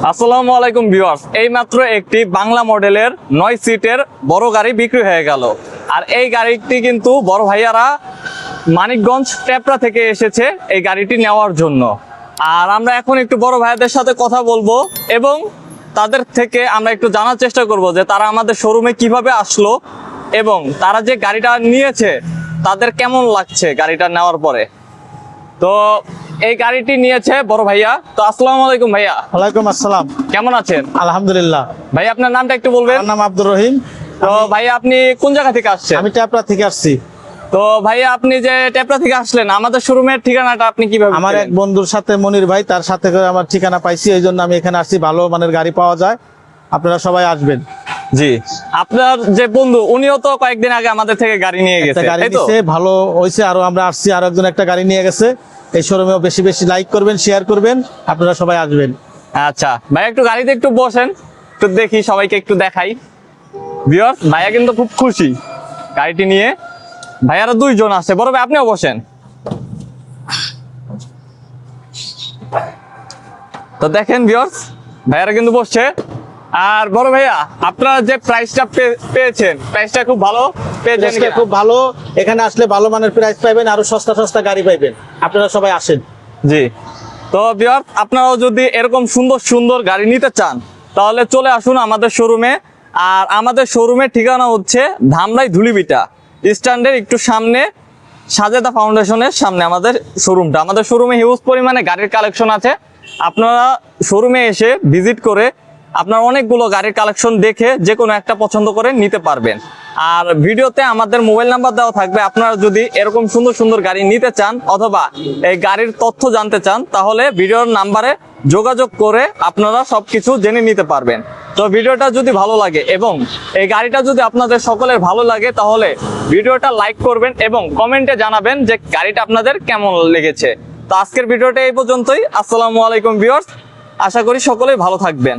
আসসালামু আলাইকুম ভিউয়ার্স, এইমাত্র একটি বাংলা মডেলের 9 সিটের বড় গাড়ি বিক্রি হয়ে গেল। আর এই গাড়িটি কিন্তু বড় ভাইয়ারা মানিকগঞ্জ টেপরা থেকে এসেছে এই গাড়িটি নেওয়ার জন্য। আর আমরা এখন একটু বড় ভাইয়াদের সাথে কথা বলবো এবং তাদের থেকে আমরা একটু জানার চেষ্টা করব যে তারা আমাদের শোরুমে কিভাবে আসলো এবং তারা যে গাড়িটা নিয়েছে তাদের কেমন লাগছে গাড়িটা নেওয়ার পরে। তো এই গাড়িটি নিয়েছে বড় ভাইয়া। তো আসসালামু আলাইকুম ভাইয়া। ওয়ালাইকুম আসসালাম। কেমন আছেন? আলহামদুলিল্লাহ। ভাই আপনার নামটা একটু বলবেন? আমার নাম আব্দুর রহিম। তো ভাইয়া আপনি কোন জায়গা থেকে আসছেন? আমি টেপরা থেকে আসছি। তো ভাইয়া আপনি যে টেপরা থেকে আসলেন, আমাদের শোরুমের ঠিকানাটা আপনি কিভাবে আমার পেলেন? এক বন্ধুর সাথে মনির ভাই, তার সাথে করে আমার ঠিকানা পাইছি, এই জন্য আমি এখানে আসছি। ভালো মানের গাড়ি পাওয়া যায়, আপনারা সবাই আসবেন। জি, আপনার যে বন্ধু উনিও তো কয়েকদিন আগে আমাদের থেকে গাড়ি নিয়ে গেছে, গাড়ি তাই তো? নিছে, ভালো হয়েছে। আরো আমরা আসছি, আরো একজন একটা গাড়ি নিয়ে গেছে। এই শোরুমেও বেশি বেশি লাইক করবেন, শেয়ার করবেন, আপনারা সবাই আসবেন। আচ্ছা ভাই, একটু গাড়িতে একটু বসেন, একটু দেখি, সবাইকে একটু দেখাই। ভিউয়ার্স, ভাইয়া কিন্তু খুব খুশি গাড়িটি নিয়ে। ভাইয়ারা 2 জন আছে। বড় ভাই আপনিও বসেন। তো দেখেন ভিউয়ার্স, ভাইয়ারা কিন্তু বসছে। আর বড় ভাইয়া, আপনারা যে প্রাইসটা পেয়েছেন, প্রাইসটা খুব ভালো পেয়েছেন? আজকে খুব ভালো, এখানে আসলে ভালো মানের প্রাইস পাইবেন, আরো সস্তা সস্তা গাড়ি পাইবেন। আপনারা সবাই আসেন। জি। তো ভিউয়ার্স, আপনারাও যদি এরকম সুন্দর সুন্দর গাড়ি নিতে চান তাহলে চলে আসুন আমাদের শোরুমে। আর আমাদের শোরুমের ঠিকানা হচ্ছে ধামরাই ধুলিবিটা স্ট্যান্ডের একটু সামনে, সাজেদা ফাউন্ডেশনের সামনে আমাদের শোরুমটা। আমাদের শোরুমে হিউজ পরিমাণে গাড়ির কালেকশন আছে। আপনারা শোরুমে এসে ভিজিট করে আপনার অনেকগুলো গাড়ির কালেকশন দেখে যে কোনো একটা পছন্দ করে নিতে পারবেন। আর ভিডিওতে আমাদের মোবাইল নাম্বার দেওয়া থাকবে। আপনারা যদি এরকম সুন্দর সুন্দর গাড়ি নিতে চান অথবা এই গাড়ির তথ্য জানতে চান তাহলে ভিডিওর নাম্বারে যোগাযোগ করে আপনারা সবকিছু জেনে নিতে পারবেন। তো ভিডিওটা যদি ভালো লাগে এবং এই গাড়িটা যদি আপনাদের সকলের ভালো লাগে তাহলে ভিডিওটা লাইক করবেন এবং কমেন্টে জানাবেন যে গাড়িটা আপনাদের কেমন লেগেছে। তো আজকের ভিডিওটা এই পর্যন্তই। আসসালামু আলাইকুম ভিউয়ার্স, আশা করি সকলেই ভালো থাকবেন।